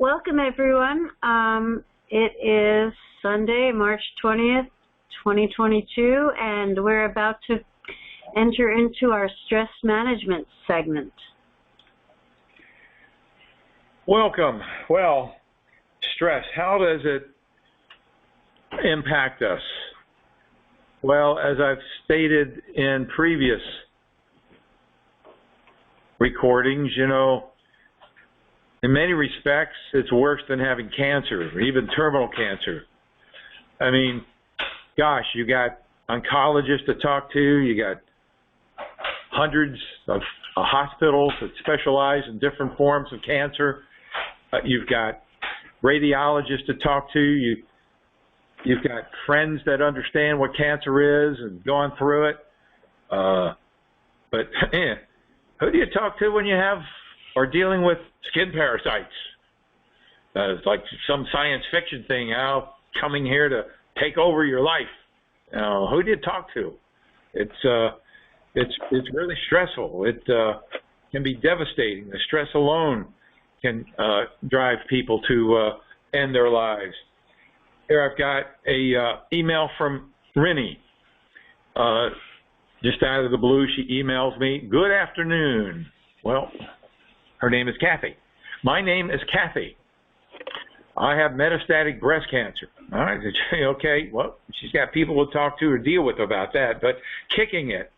Welcome, everyone. It is Sunday, March 20th, 2022, and we're about to enter into our stress management segment. Welcome. Well, stress, how does it impact us? Well, as I've stated in previous recordings, in many respects, it's worse than having cancer, or even terminal cancer. I mean, gosh, you got oncologists to talk to, you got hundreds of hospitals that specialize in different forms of cancer. You've got radiologists to talk to, you've got friends that understand what cancer is and gone through it. But who do you talk to when you are dealing with skin parasites? It's like some science fiction thing, coming here to take over your life. Who do you talk to? It's really stressful. It can be devastating. The stress alone can drive people to end their lives. Here I've got a email from Rinnie. Just out of the blue, she emails me, "Good afternoon." Well, her name is Kathy. My name is Kathy. I have metastatic breast cancer. All right, okay, well, she's got people to talk to or deal with about that, but kicking it.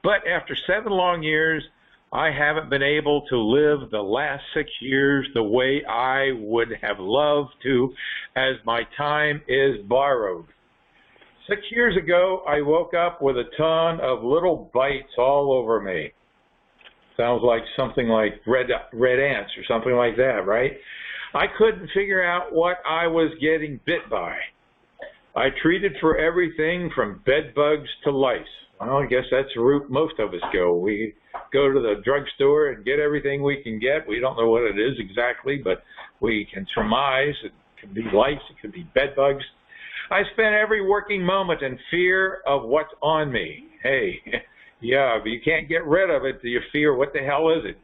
But after 7 long years, I haven't been able to live the last 6 years the way I would have loved to, as my time is borrowed. 6 years ago, I woke up with a ton of little bites all over me. Sounds like something like red ants or something like that, right? I couldn't figure out what I was getting bit by. I treated for everything from bed bugs to lice. Well, I guess that's the route most of us go. We go to the drugstore and get everything we can get. We don't know what it is exactly, but we can surmise. It could be lice, it could be bed bugs. I spent every working moment in fear of what's on me. Hey, yeah, but you can't get rid of it. Do you fear? What the hell is it?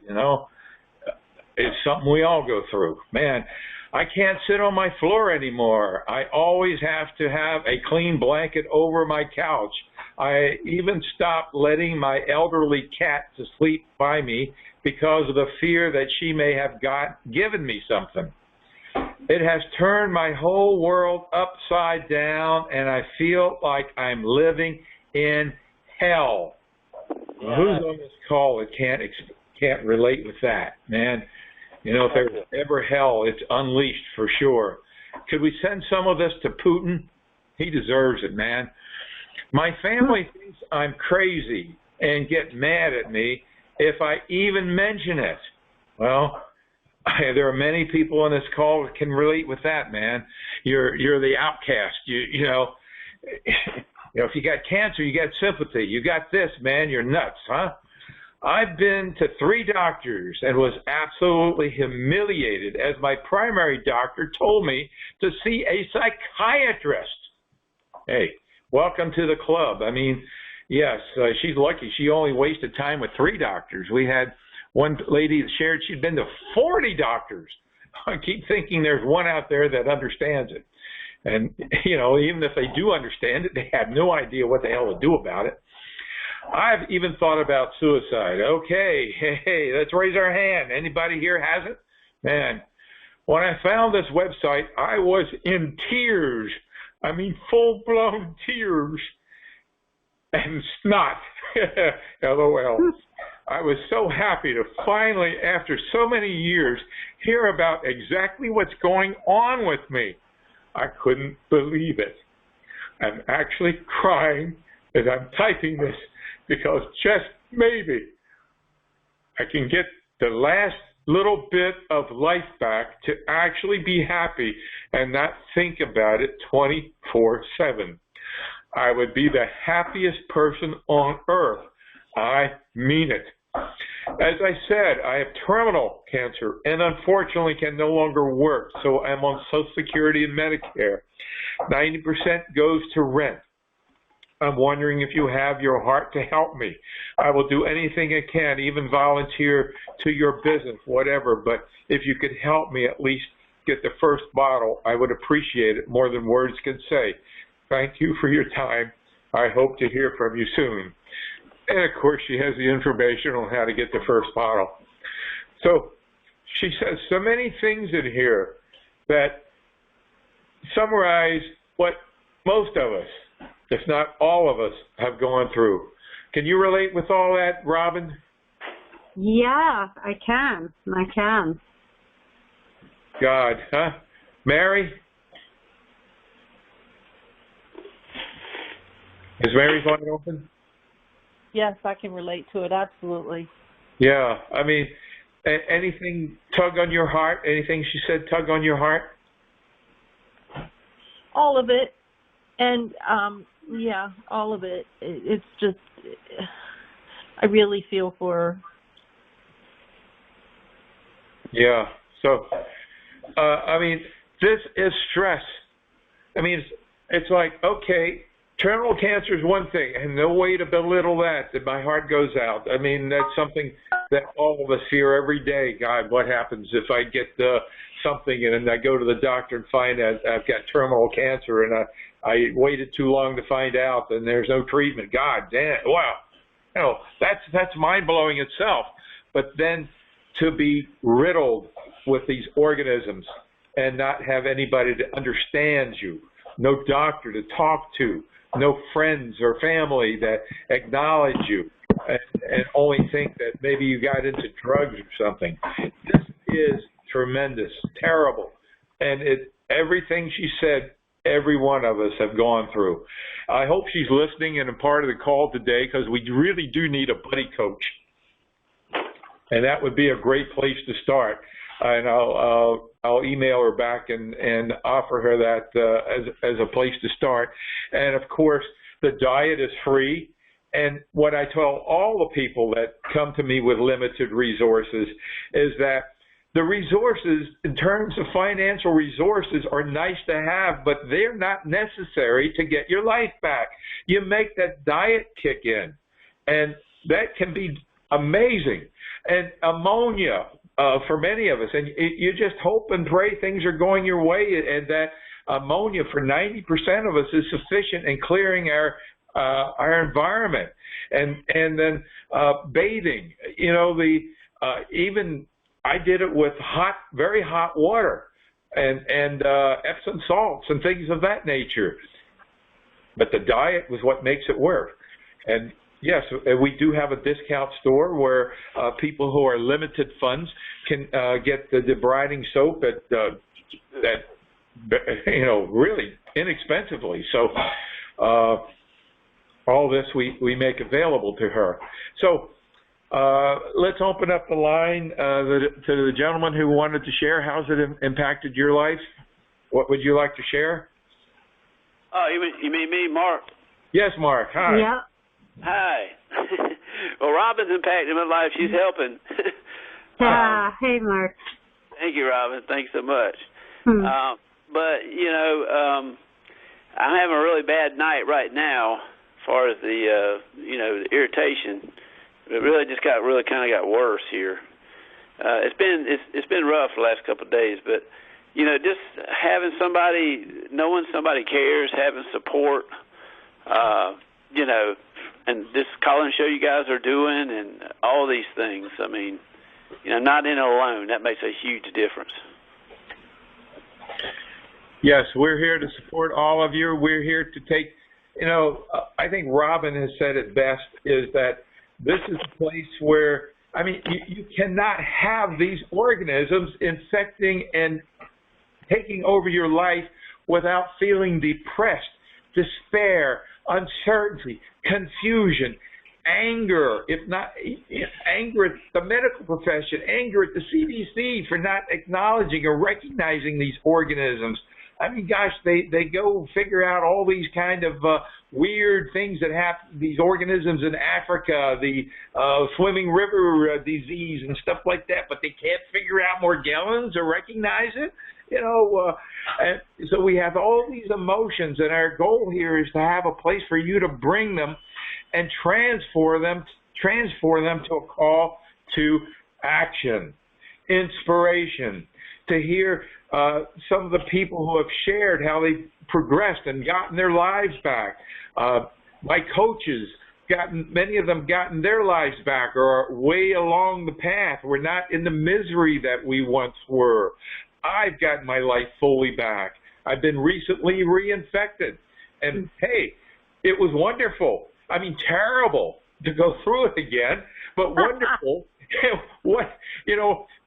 It's something we all go through. Man, I can't sit on my floor anymore. I always have to have a clean blanket over my couch. I even stopped letting my elderly cat to sleep by me because of the fear that she may have given me something. It has turned my whole world upside down, and I feel like I'm living in hell. Well, who's on this call that can't relate with that, man? If there's ever hell, it's unleashed for sure. Could we send some of this to Putin? He deserves it, man. My family thinks I'm crazy and get mad at me if I even mention it. Well, there are many people on this call that can relate with that, man. You're the outcast. If you got cancer, you got sympathy. You got this, man, you're nuts, huh? I've been to 3 doctors and was absolutely humiliated as my primary doctor told me to see a psychiatrist. Hey, welcome to the club. I mean, yes, she's lucky. She only wasted time with 3 doctors. We had one lady that shared she'd been to 40 doctors. I keep thinking there's one out there that understands it. And, even if they do understand it, they have no idea what the hell to do about it. I've even thought about suicide. Okay, hey, let's raise our hand. Anybody here has it? Man, when I found this website, I was in tears. I mean, full-blown tears. And snot. LOL. I was so happy to finally, after so many years, hear about exactly what's going on with me. I couldn't believe it. I'm actually crying as I'm typing this because just maybe I can get the last little bit of life back to actually be happy and not think about it 24/7. I would be the happiest person on earth. I mean it. As I said, I have terminal cancer and unfortunately can no longer work, so I'm on Social Security and Medicare. 90% goes to rent. I'm wondering if you have your heart to help me. I will do anything I can, even volunteer to your business, whatever, but if you could help me at least get the first bottle, I would appreciate it more than words can say. Thank you for your time. I hope to hear from you soon. And of course, she has the information on how to get the first bottle. So she says so many things in here that summarize what most of us, if not all of us, have gone through. Can you relate with all that, Robin? Yeah, I can. God, huh? Mary? Is Mary's line open? Yes, I can relate to it, absolutely. Yeah, I mean, anything tug on your heart? Anything she said tug on your heart? All of it. And, yeah, all of it. It's just, I really feel for her. Yeah, so, I mean, this is stress. I mean, it's like, okay, terminal cancer is one thing, and no way to belittle that my heart goes out. I mean, that's something that all of us hear every day. God, what happens if I get something and I go to the doctor and find out I've got terminal cancer and I waited too long to find out and there's no treatment. God damn, wow. You know, that's mind-blowing itself. But then to be riddled with these organisms and not have anybody that understands you, no doctor to talk to, no friends or family that acknowledge you, and only think that maybe you got into drugs or something. This is tremendous, terrible. And everything she said, every one of us have gone through. I hope she's listening and a part of the call today, because we really do need a buddy coach. And that would be a great place to start. And I'll email her back and offer her that as a place to start. And of course, the diet is free. And what I tell all the people that come to me with limited resources is that the resources, in terms of financial resources, are nice to have, but they're not necessary to get your life back. You make that diet kick in, and that can be amazing. And ammonia, for many of us, and you just hope and pray things are going your way, and that ammonia for 90% of us is sufficient in clearing our environment. And then bathing, you know, even I did it with very hot water and Epsom salts and things of that nature. But the diet was what makes it work. And yes, we do have a discount store where people who are limited funds can get the debriding soap that you know, really inexpensively. So all this we make available to her. So let's open up the line to the gentleman who wanted to share. How's it impacted your life? What would you like to share? Oh, you mean me, Mark? Yes, Mark. Hi. Yeah. Hi. Well, Robin's impacting my life. She's helping. Hey, Mark. Thank you, Robin. Thanks so much. But, you know, I'm having a really bad night right now as far as the, you know, the irritation. It really just kind of got worse here. It's been rough the last couple of days, but, you know, just having somebody, knowing somebody cares, having support, you know, and this call-in show you guys are doing and all these things, I mean, you know, not in it alone, that makes a huge difference. Yes, we're here to support all of you. We're here to take, you know, I think Robin has said it best, is that this is a place where, I mean, you cannot have these organisms infecting and taking over your life without feeling depressed, despair, uncertainty, confusion, anger, if not anger at the medical profession, anger at the CDC for not acknowledging or recognizing these organisms. I mean, gosh, they go figure out all these kind of weird things that happen, these organisms in Africa, the swimming river disease and stuff like that, but they can't figure out Morgellons or recognize it. You know, and so we have all these emotions, and our goal here is to have a place for you to bring them and transfer them to a call to action. inspiration, to hear some of the people who have shared how they've progressed and gotten their lives back. My coaches, many of them gotten their lives back or are way along the path. We're not in the misery that we once were. I've gotten my life fully back. I've been recently reinfected. And hey, it was wonderful. I mean, terrible to go through it again, but wonderful.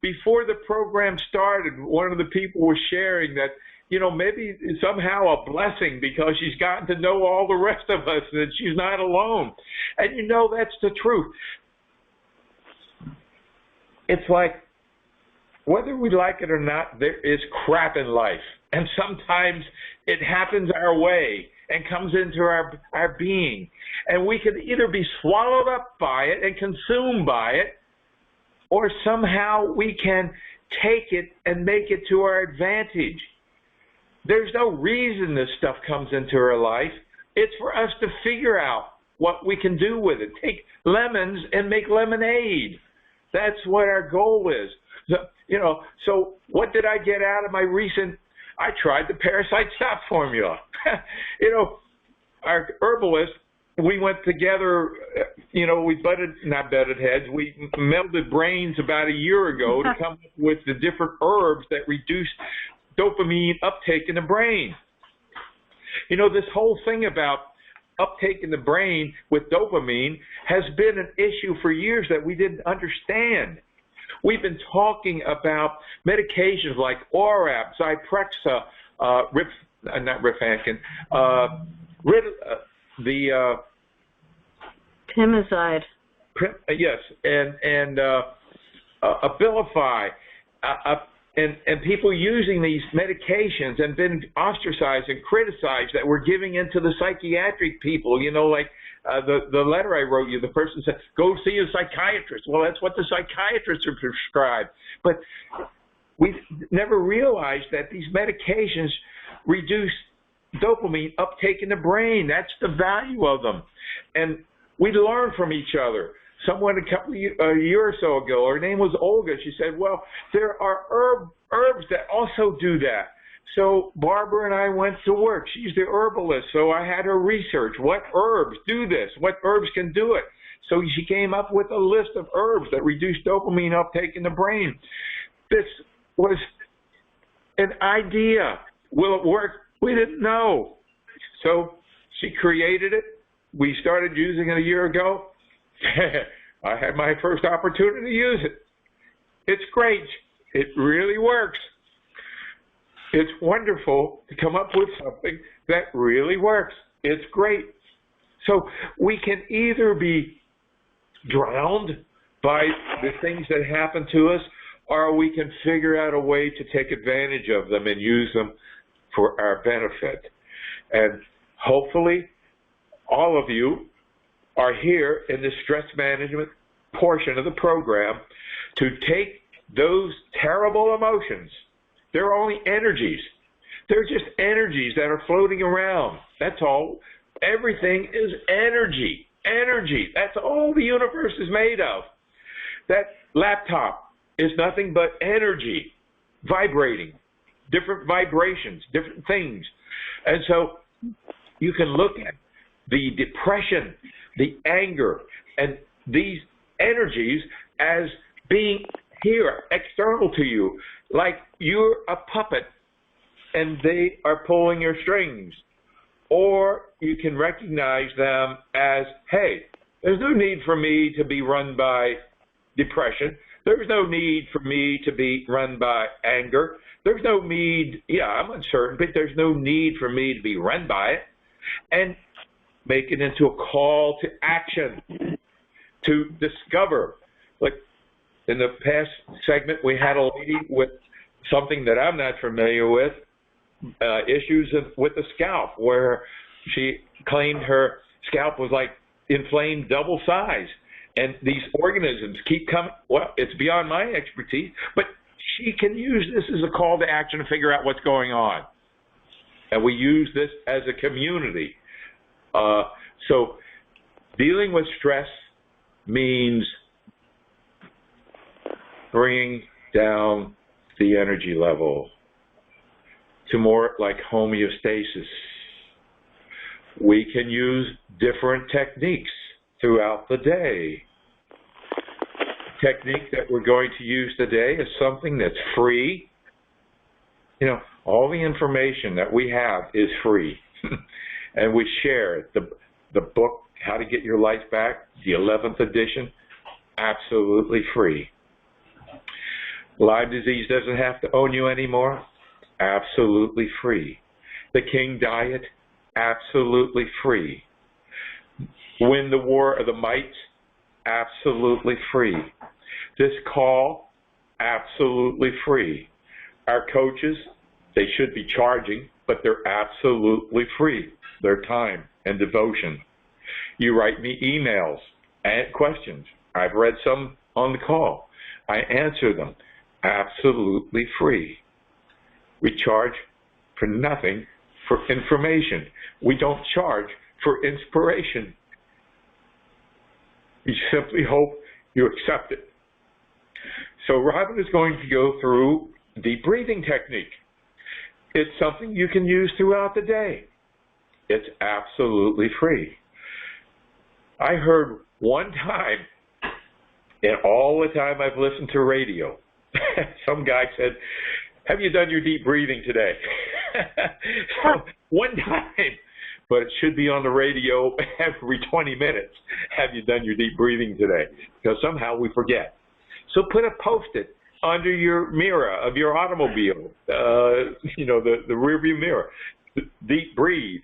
Before the program started, one of the people was sharing that, maybe somehow a blessing because she's gotten to know all the rest of us and she's not alone. And that's the truth. It's like, whether we like it or not, there is crap in life. And sometimes it happens our way and comes into our being. And we can either be swallowed up by it and consumed by it, or somehow we can take it and make it to our advantage. There's no reason this stuff comes into our life. It's for us to figure out what we can do with it. Take lemons and make lemonade. That's what our goal is. So what did I get out of my recent, I tried the Parasite Stop formula. Our herbalist, we went together, we not butted heads, we melded brains about a year ago to come up with the different herbs that reduce dopamine uptake in the brain. This whole thing about uptake in the brain with dopamine has been an issue for years that we didn't understand. We've been talking about medications like Orab, Zyprexa, Pimazide. Yes, and Abilify, and people using these medications and been ostracized and criticized that we're giving into the psychiatric people. Like the letter I wrote you, the person said, go see a psychiatrist. Well, that's what the psychiatrists are prescribed. But we never realized that these medications reduce dopamine uptake in the brain. That's the value of them. And we learn from each other. Someone a year or so ago, her name was Olga, she said, well, there are herbs that also do that. So Barbara and I went to work. She's the herbalist, so I had her research. What herbs do this? What herbs can do it? So she came up with a list of herbs that reduce dopamine uptake in the brain. This was an idea. Will it work? We didn't know. So she created it. We started using it a year ago. I had my first opportunity to use it. It's great. It really works. It's wonderful to come up with something that really works. It's great. So we can either be drowned by the things that happen to us, or we can figure out a way to take advantage of them and use them for our benefit. And hopefully all of you are here in the stress management portion of the program to take those terrible emotions. They're only energies. They're just energies that are floating around. That's all. Everything is energy. Energy. That's all the universe is made of. That laptop is nothing but energy, vibrating, different vibrations, different things. And so you can look at the depression, the anger, and these energies as being here, external to you, like you're a puppet and they are pulling your strings. Or you can recognize them as, hey, there's no need for me to be run by depression. There's no need for me to be run by anger. There's no need, I'm uncertain, but there's no need for me to be run by it. And make it into a call to action, to discover. Like in the past segment, we had a lady with something that I'm not familiar with, issues with the scalp, where she claimed her scalp was like inflamed double size. And these organisms keep coming. Well, it's beyond my expertise, but she can use this as a call to action to figure out what's going on. And we use this as a community. So dealing with stress means bringing down the energy level to more like homeostasis. We can use different techniques throughout the day. Technique that we're going to use today is something that's free. You know, all the information that we have is free. And we share it. The book, How to Get Your Life Back, the 11th edition, absolutely free. Lyme disease doesn't have to own you anymore, absolutely free. The King Diet, absolutely free. Win the War of the Mites, absolutely free. This call, absolutely free. Our coaches, they should be charging, but they're absolutely free. Their time and devotion. You write me emails and questions. I've read some on the call. I answer them. Absolutely free. We charge for nothing for information. We don't charge for inspiration. We simply hope you accept it. So Robin is going to go through deep breathing technique. It's something you can use throughout the day. It's absolutely free. I heard one time, in all the time I've listened to radio, some guy said, "Have you done your deep breathing today?" So, one time, but it should be on the radio every 20 minutes. Have you done your deep breathing today? Because somehow we forget. So put a Post-it under your mirror of your automobile, you know, the rearview mirror. Deep breathe.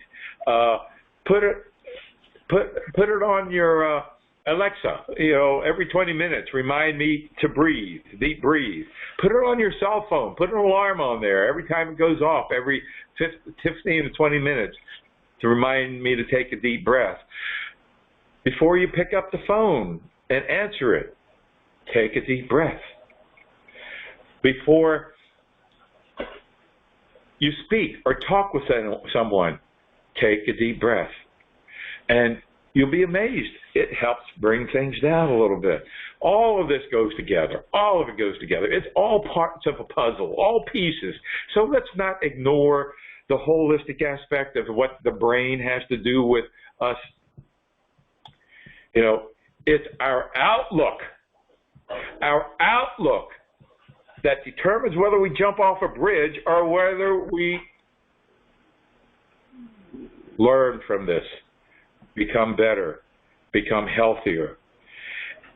Put it on your Alexa, you know, every 20 minutes, remind me to breathe, deep breathe. Put it on your cell phone. Put an alarm on there every time it goes off, every 15 to 20 minutes to remind me to take a deep breath. Before you pick up the phone and answer it, take a deep breath. Before you speak or talk with someone, take a deep breath. And you'll be amazed. It helps bring things down a little bit. All of this goes together. All of it goes together. It's all parts of a puzzle, all pieces. So let's not ignore the holistic aspect of what the brain has to do with us. You know, it's our outlook that determines whether we jump off a bridge or whether we learn from this, become better, become healthier.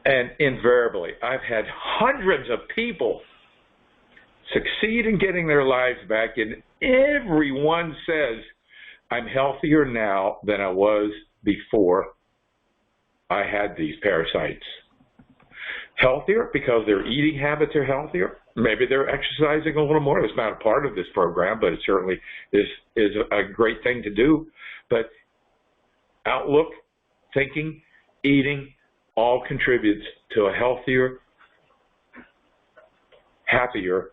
And invariably, I've had hundreds of people succeed in getting their lives back, and everyone says, I'm healthier now than I was before I had these parasites. Healthier because their eating habits are healthier. Maybe they're exercising a little more. It's not a part of this program, but it certainly is a great thing to do. But outlook, thinking, eating, all contributes to a healthier, happier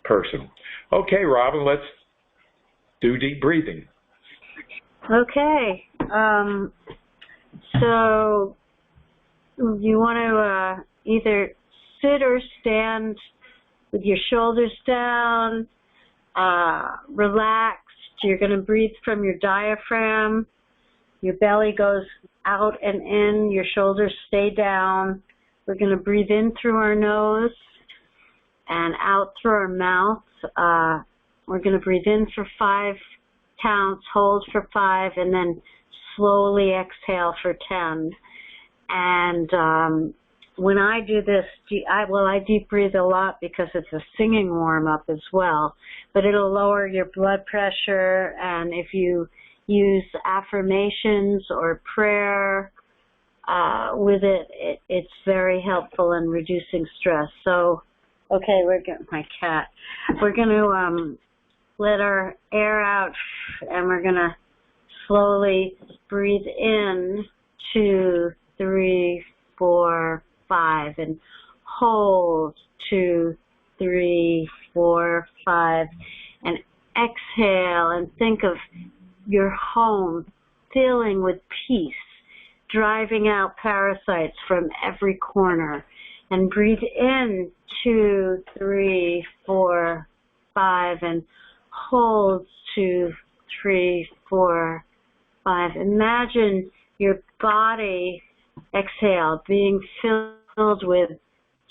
person. Okay, Robin, let's do deep breathing. Okay. So you want to either sit or stand with your shoulders down, relaxed. You're going to breathe from your diaphragm. Your belly goes out and in. Your shoulders stay down. We're going to breathe in through our nose and out through our mouth. We're going to breathe in for 5 counts, hold for 5, and then slowly exhale for 10. And when I do this, I deep breathe a lot because it's a singing warm-up as well. But it'll lower your blood pressure, and if you use affirmations or prayer with it, it's very helpful in reducing stress. So, okay, we're getting my cat. We're going to let our air out, and we're going to slowly breathe in 2, 3, 4, 5, and hold 2, 3, 4, 5, and exhale and think of your home filling with peace, driving out parasites from every corner. and breathe in 2, 3, 4, 5, and hold 2, 3, 4, 5. Imagine your body, exhale, being filled with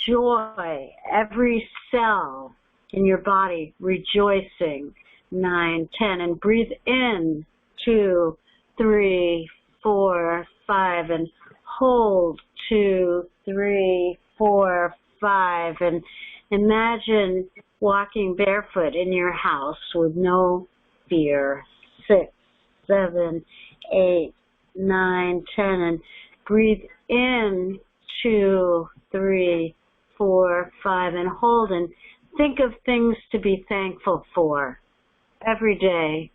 joy, every cell in your body rejoicing. 9, 10, and breathe in 2, 3, 4, 5, and hold 2, 3, 4, 5, and imagine walking barefoot in your house with no fear. 6, 7, 8, 9, 10, and breathe in 2, 3, 4, 5, and hold, and think of things to be thankful for. Every day,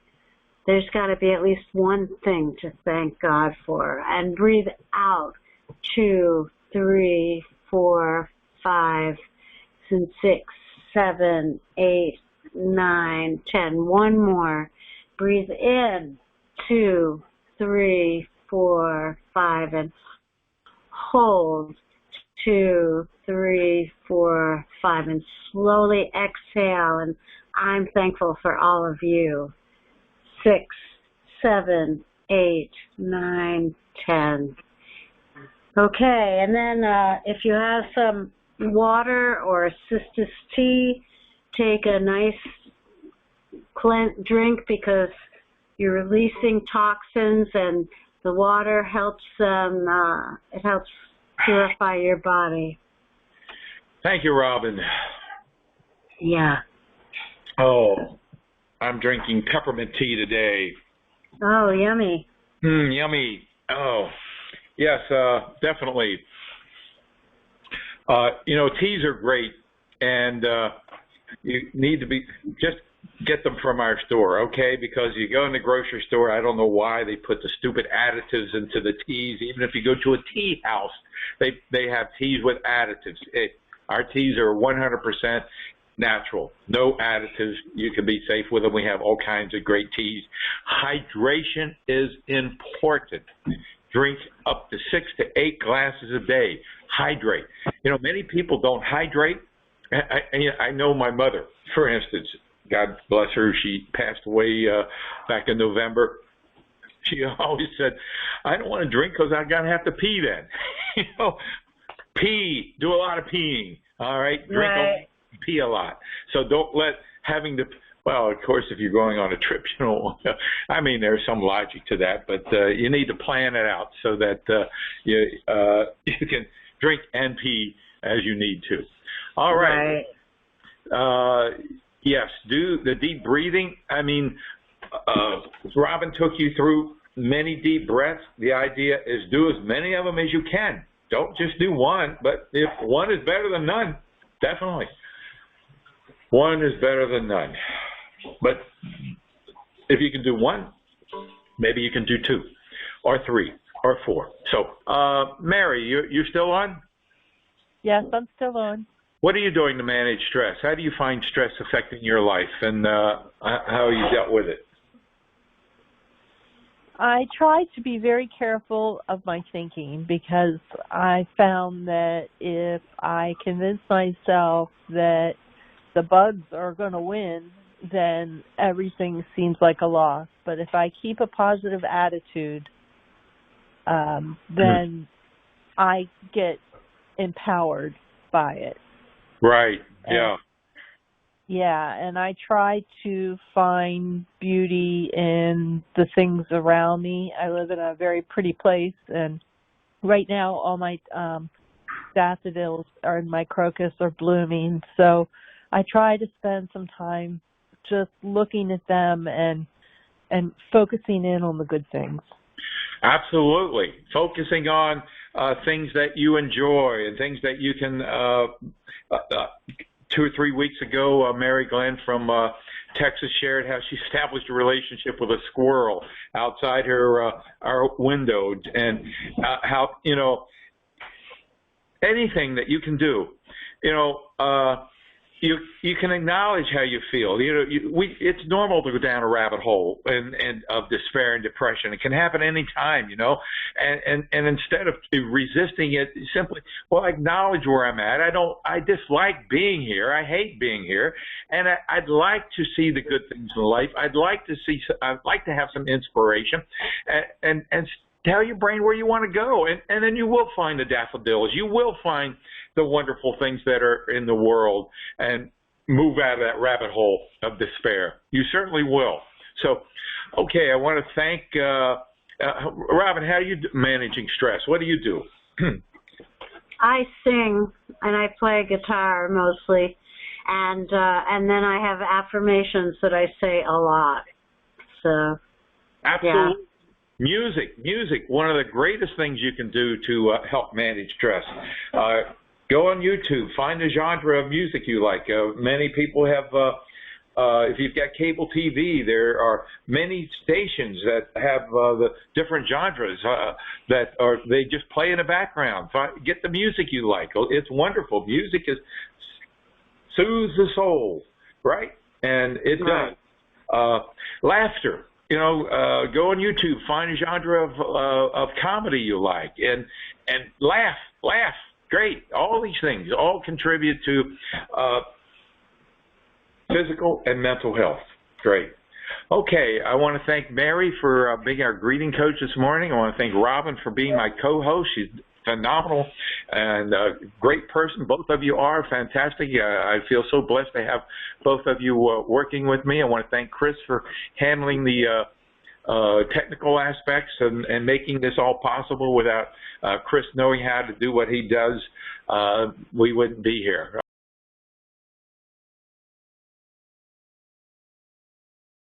there's got to be at least one thing to thank God for. And breathe out 2, 3, 4, 5, and 6, 7, 8, 9, 10. One more. Breathe in 2, 3, 4, 5, and hold 2, 3, 4, 5, and slowly exhale. And I'm thankful for all of you. 6, 7, 8, 9, 10. Okay, and then if you have some water or cistus tea, take a nice drink because you're releasing toxins, and the water helps it helps purify your body. Thank you, Robin. Yeah. Oh, I'm drinking peppermint tea today. Oh, yummy. Yummy. Oh, yes, definitely. Teas are great, and you need to just get them from our store, okay? Because you go in the grocery store, I don't know why they put the stupid additives into the teas. Even if you go to a tea house, they have teas with additives. Our teas are 100% natural, no additives. You can be safe with them. We have all kinds of great teas. Hydration is important. Drink up to 6 to 8 glasses a day. Hydrate. Many people don't hydrate. I know my mother, for instance, God bless her, she passed away back in November. She always said, I don't want to drink because I'm going to have to pee then. Pee. Do a lot of peeing. All right? Drink Right. pee a lot. So don't let having to, well, of course, if you're going on a trip, there's some logic to that, but you need to plan it out so that you can drink and pee as you need to. All right. Yes, do the deep breathing. Robin took you through many deep breaths. The idea is do as many of them as you can. Don't just do one, but if one is better than none, definitely. One is better than none. But if you can do one, maybe you can do 2 or 3 or 4. So, Mary, you're still on? Yes, I'm still on. What are you doing to manage stress? How do you find stress affecting your life, and how you dealt with it? I try to be very careful of my thinking because I found that if I convince myself that the bugs are going to win, then everything seems like a loss. But if I keep a positive attitude, then I get empowered by it. Right, yeah. And I try to find beauty in the things around me. I live in a very pretty place, and right now all my daffodils and my crocus are blooming. So I try to spend some time just looking at them and focusing in on the good things. Absolutely. Focusing on things that you enjoy and things that you can 2 or 3 weeks ago, Mary Glenn from Texas shared how she established a relationship with a squirrel outside our window, and how anything that you can do, you can acknowledge how you feel. You know, it's normal to go down a rabbit hole and of despair and depression. It can happen any time, you know. And instead of resisting it, simply, well, acknowledge where I'm at. I dislike being here. I hate being here, and I'd like to see the good things in life. I'd like to have some inspiration, and tell your brain where you want to go, and then you will find the daffodils. You will find the wonderful things that are in the world and move out of that rabbit hole of despair. You certainly will. So, okay, I want to thank Robin. How are you managing stress? What do you do? I sing and I play guitar mostly, and then I have affirmations that I say a lot. So, absolutely. Yeah. Music, one of the greatest things you can do to help manage stress. Go on YouTube, find a genre of music you like. Many people have, if you've got cable TV, there are many stations that have the different genres they just play in the background. Get the music you like. It's wonderful. Music soothes the soul, right? And it does. Laughter. You know, go on YouTube, find a genre of comedy you like, and laugh. Great. All these things all contribute to physical and mental health. Great. Okay, I want to thank Mary for being our greeting coach this morning. I want to thank Robin for being my co-host. She's phenomenal and a great person. Both of you are fantastic. I feel so blessed to have both of you working with me. I want to thank Chris for handling the technical aspects and making this all possible. Without Chris knowing how to do what he does, we wouldn't be here.